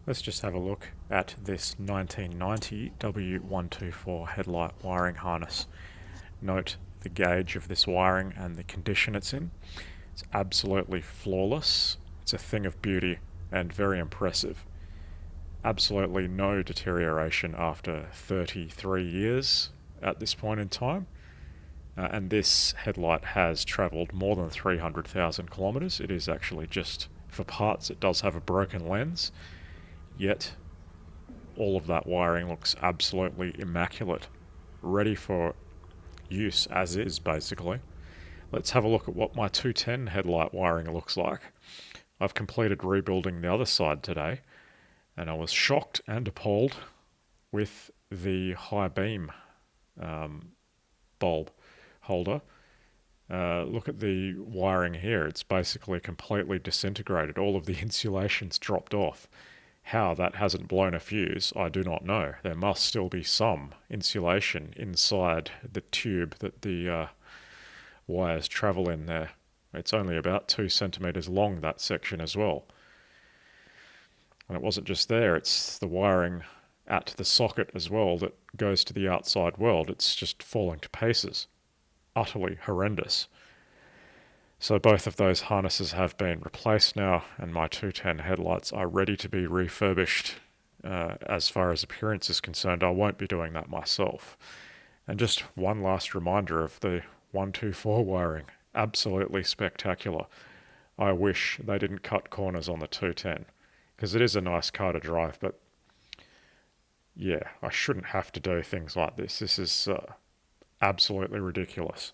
Let's just have a look at this 1990 W124 headlight wiring harness. Note the gauge of this wiring and the condition it's in. It's absolutely flawless. It's a thing of beauty and very impressive. Absolutely no deterioration after 33 years at this point in time. And this headlight has travelled more than 300,000 kilometres. It is actually just, for parts, it does have a broken lens, yet all of that wiring looks absolutely immaculate, ready for use as is, basically. Let's have a look at what my 210 headlight wiring looks like. I've completed rebuilding the other side today, and I was shocked and appalled with the high beam bulb holder. Look at the wiring here. It's basically completely disintegrated. All of the insulation's dropped off. How that hasn't blown a fuse, I do not know. There must still be some insulation inside the tube that the wires travel in there. It's only about 2 centimetres long, that section as well. And it wasn't just there, it's the wiring at the socket as well that goes to the outside world. It's just falling to pieces. Utterly horrendous. So both of those harnesses have been replaced now, and my 210 headlights are ready to be refurbished. As far as appearance is concerned, I won't be doing that myself. And just one last reminder of the 124 wiring. Absolutely spectacular. I wish they didn't cut corners on the 210, because it is a nice car to drive, but yeah, I shouldn't have to do things like this. This is absolutely ridiculous.